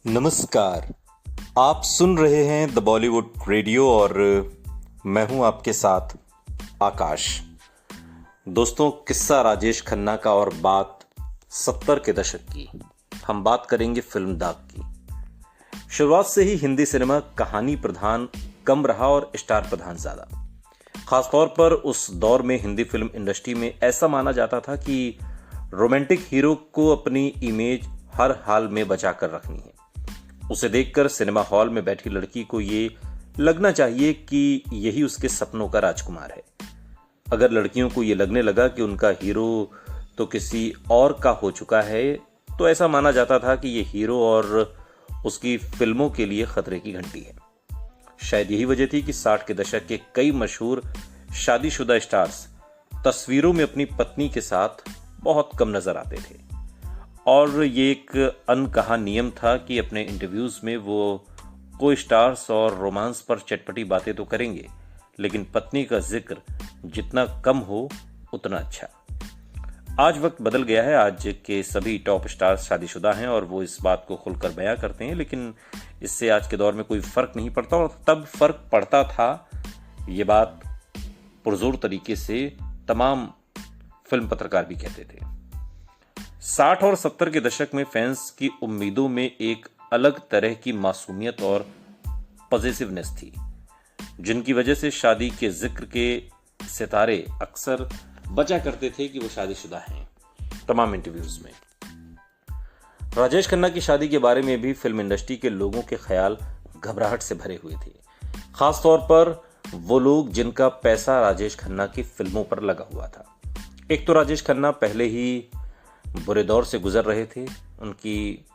नमस्कार। आप सुन रहे हैं द बॉलीवुड रेडियो और मैं हूं आपके साथ आकाश। दोस्तों, किस्सा राजेश खन्ना का और बात 70 के दशक की। हम बात करेंगे फिल्म दाग की। शुरुआत से ही हिंदी सिनेमा कहानी प्रधान कम रहा और स्टार प्रधान ज्यादा। खासतौर पर उस दौर में हिंदी फिल्म इंडस्ट्री में ऐसा माना जाता था कि रोमांटिक हीरो को अपनी इमेज हर हाल में बचा कर रखनी है। उसे देखकर सिनेमा हॉल में बैठी लड़की को ये लगना चाहिए कि यही उसके सपनों का राजकुमार है। अगर लड़कियों को ये लगने लगा कि उनका हीरो तो किसी और का हो चुका है, तो ऐसा माना जाता था कि ये हीरो और उसकी फिल्मों के लिए खतरे की घंटी है। शायद यही वजह थी कि 60 के दशक के कई मशहूर शादीशुदा स्टार्स तस्वीरों में अपनी पत्नी के साथ बहुत कम नजर आते थे। और ये एक अनकहा नियम था कि अपने इंटरव्यूज में वो को स्टार्स और रोमांस पर चटपटी बातें तो करेंगे, लेकिन पत्नी का जिक्र जितना कम हो उतना अच्छा। आज वक्त बदल गया है। आज के सभी टॉप स्टार्स शादीशुदा हैं और वो इस बात को खुलकर बयां करते हैं, लेकिन इससे आज के दौर में कोई फर्क नहीं पड़ता। और तब फर्क पड़ता था, ये बात पुरजोर तरीके से तमाम फिल्म पत्रकार भी कहते थे। 60 और 70 के दशक में फैंस की उम्मीदों में एक अलग तरह की मासूमियत और पॉजिटिवनेस थी, जिनकी वजह से शादी के जिक्र के सितारे अक्सर बचा करते थे कि वो शादीशुदा हैं। तमाम इंटरव्यूज में राजेश खन्ना की शादी के बारे में भी फिल्म इंडस्ट्री के लोगों के ख्याल घबराहट से भरे हुए थे, खासतौर पर वो लोग जिनका पैसा राजेश खन्ना की फिल्मों पर लगा हुआ था। एक तो राजेश खन्ना पहले ही बुरे दौर से गुजर रहे थे। उनकी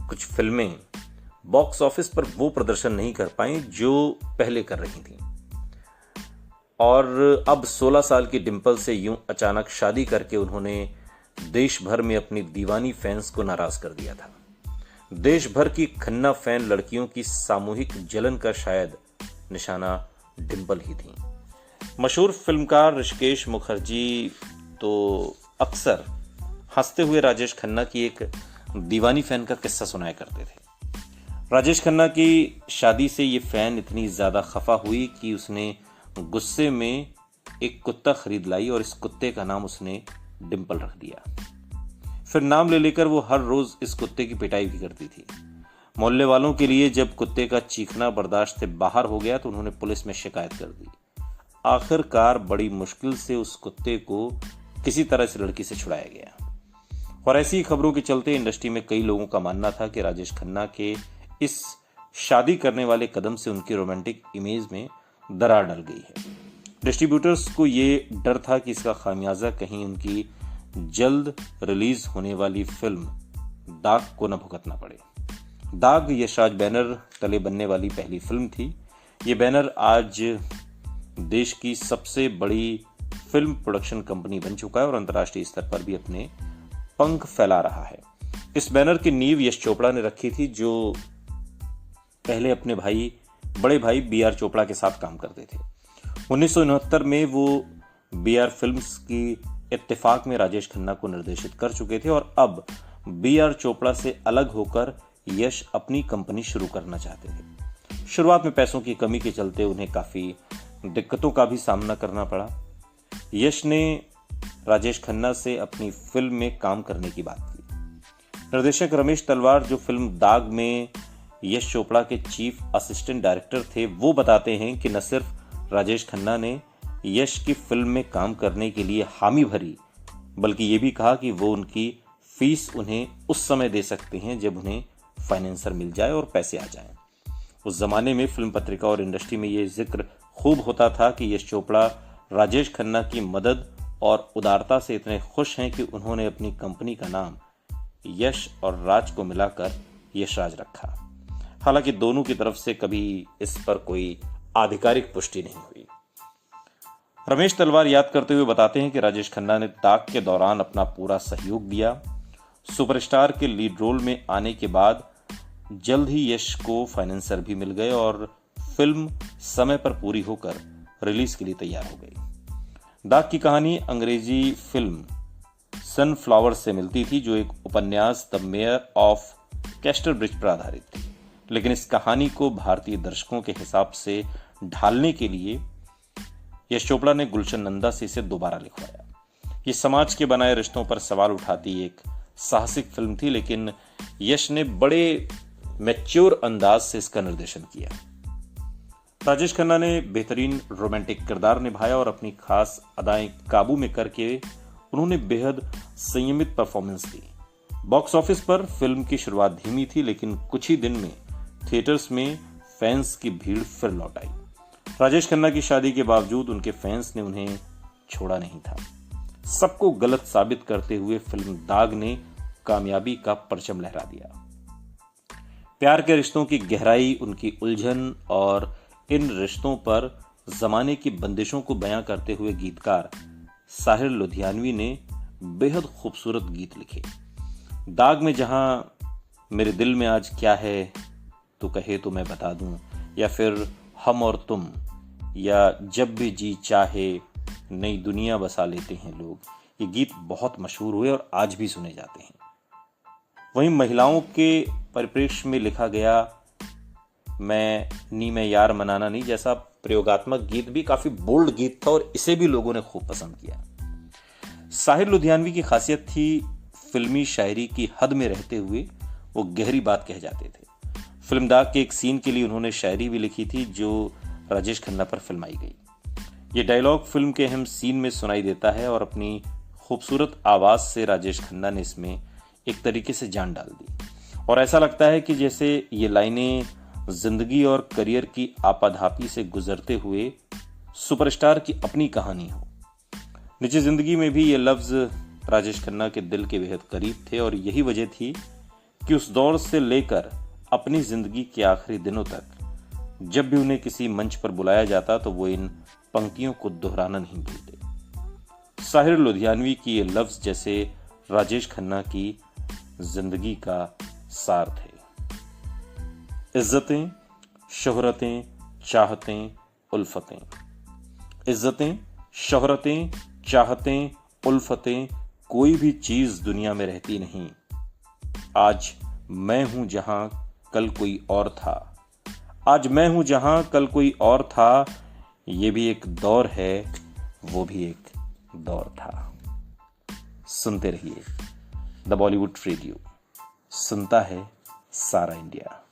कुछ फिल्में बॉक्स ऑफिस पर वो प्रदर्शन नहीं कर पाई जो पहले कर रही थीं। और अब 16 साल की डिंपल से यूं अचानक शादी करके उन्होंने देश भर में अपनी दीवानी फैंस को नाराज कर दिया था। देश भर की खन्ना फैन लड़कियों की सामूहिक जलन का शायद निशाना डिंपल ही थी। मशहूर फिल्मकार ऋषिकेश मुखर्जी तो अक्सर हंसते हुए राजेश खन्ना की एक दीवानी फैन का किस्सा सुनाया करते थे। राजेश खन्ना की शादी से ये फैन इतनी ज्यादा खफा हुई कि उसने गुस्से में एक कुत्ता खरीद लाई और इस कुत्ते का नाम उसने डिंपल रख दिया। फिर नाम ले लेकर वो हर रोज इस कुत्ते की पिटाई भी करती थी। मोहल्ले वालों के लिए जब कुत्ते का चीखना बर्दाश्त से बाहर हो गया तो उन्होंने पुलिस में शिकायत कर दी। आखिरकार बड़ी मुश्किल से उस कुत्ते को किसी तरह से लड़की से छुड़ाया गया। और ऐसी खबरों के चलते इंडस्ट्री में कई लोगों का मानना था कि राजेश खन्ना के इस शादी करने वाले कदम से उनकी रोमांटिक इमेज में दरार डल गई है। डिस्ट्रीब्यूटर्स को ये डर था कि इसका खामियाजा कहीं उनकी जल्द रिलीज होने वाली फिल्म दाग को न भुगतना पड़े। दाग यशराज बैनर तले बनने वाली पहली फिल्म थी। ये बैनर आज देश की सबसे बड़ी फिल्म प्रोडक्शन कंपनी बन चुका है और अंतर्राष्ट्रीय स्तर पर भी अपने पंख फैला रहा है। इस बैनर की नींव यश चोपड़ा ने रखी थी, जो पहले अपने बड़े भाई बी.आर. चोपड़ा के साथ काम करते थे। 1969 में वो बी.आर. फिल्म्स की इत्तेफाक में राजेश खन्ना को निर्देशित कर चुके थे और अब बी.आर. चोपड़ा से अलग होकर यश अपनी कंपनी शुरू करना चाहते थे। शुरुआत में पैसों की कमी के चलते उन्हें काफी दिक्कतों का भी सामना करना पड़ा। यश ने राजेश खन्ना से अपनी फिल्म में काम करने की बात की। निर्देशक रमेश तलवार, जो फिल्म दाग में यश चोपड़ा के चीफ असिस्टेंट डायरेक्टर थे, वो बताते हैं कि न सिर्फ राजेश खन्ना ने यश की फिल्म में काम करने के लिए हामी भरी, बल्कि ये भी कहा कि वो उनकी फीस उन्हें उस समय दे सकते हैं जब उन्हें फाइनेंसर मिल जाए और पैसे आ जाएं। उस जमाने में फिल्म पत्रिका और इंडस्ट्री में ये जिक्र खूब होता था कि यश चोपड़ा राजेश खन्ना की मदद और उदारता से इतने खुश हैं कि उन्होंने अपनी कंपनी का नाम यश और राज को मिलाकर यशराज रखा। हालांकि दोनों की तरफ से कभी इस पर कोई आधिकारिक पुष्टि नहीं हुई। रमेश तलवार याद करते हुए बताते हैं कि राजेश खन्ना ने दाग के दौरान अपना पूरा सहयोग दिया। सुपरस्टार के लीड रोल में आने के बाद जल्द ही यश को फाइनेंसर भी मिल गए और फिल्म समय पर पूरी होकर रिलीज के लिए तैयार हो गई। दाग की कहानी अंग्रेजी फिल्म सनफ्लावर से मिलती थी, जो एक उपन्यास the mayor of castor bridge पर आधारित थी, लेकिन इस कहानी को भारतीय दर्शकों के हिसाब से ढालने के लिए यश चोपड़ा ने गुलशन नंदा से इसे दोबारा लिखवाया। ये समाज के बनाए रिश्तों पर सवाल उठाती एक साहसिक फिल्म थी, लेकिन यश ने बड़े मैच्योर अंदाज से इसका निर्देशन किया। राजेश खन्ना ने बेहतरीन रोमांटिक किरदार निभाया और अपनी खास अदाएं काबू में करके उन्होंने बेहद संयमित परफॉर्मेंस दी। बॉक्स ऑफिस पर फिल्म की शुरुआत धीमी थी, लेकिन कुछ ही दिन में थिएटर्स में फैंस की भीड़ फिर लौट आई। राजेश खन्ना की शादी के बावजूद उनके फैंस ने उन्हें छोड़ा नहीं था। सबको गलत साबित करते हुए फिल्म दाग ने कामयाबी का परचम लहरा दिया। प्यार के रिश्तों की गहराई, उनकी उलझन और इन रिश्तों पर जमाने की बंदिशों को बयां करते हुए गीतकार साहिर लुधियानवी ने बेहद खूबसूरत गीत लिखे। दाग में जहां मेरे दिल में आज क्या है तो कहे तो मैं बता दूं, या फिर हम और तुम, या जब भी जी चाहे नई दुनिया बसा लेते हैं लोग, ये गीत बहुत मशहूर हुए और आज भी सुने जाते हैं। वहीं महिलाओं के परिप्रेक्ष्य में लिखा गया मैं यार मनाना नहीं जैसा प्रयोगात्मक गीत भी काफी बोल्ड गीत था और इसे भी लोगों ने खूब पसंद किया। साहिर लुधियानवी की खासियत थी फिल्मी शायरी की हद में रहते हुए वो गहरी बात कह जाते थे। फिल्म दाग के एक सीन के लिए उन्होंने शायरी भी लिखी थी जो राजेश खन्ना पर फिल्माई गई। ये डायलॉग फिल्म के अहम सीन में सुनाई देता है और अपनी खूबसूरत आवाज से राजेश खन्ना ने इसमें एक तरीके से जान डाल दी और ऐसा लगता है कि जैसे ये लाइनें जिंदगी और करियर की आपाधापी से गुजरते हुए सुपरस्टार की अपनी कहानी हो। निजी जिंदगी में भी ये लफ्ज राजेश खन्ना के दिल के बेहद करीब थे और यही वजह थी कि उस दौर से लेकर अपनी जिंदगी के आखिरी दिनों तक जब भी उन्हें किसी मंच पर बुलाया जाता तो वो इन पंक्तियों को दोहराना नहीं भूलते। साहिर लुधियानवी की ये लफ्ज जैसे राजेश खन्ना की जिंदगी का सार थे। इज्जतें, शोहरतें, चाहतें, उल्फतें। इज्जतें, शोहरतें, चाहतें, उल्फतें, कोई भी चीज दुनिया में रहती नहीं। आज मैं हूं जहां कल कोई और था। आज मैं हूं जहां कल कोई और था। ये भी एक दौर है, वो भी एक दौर था। सुनते रहिए द बॉलीवुड रेडियो, सुनता है सारा इंडिया।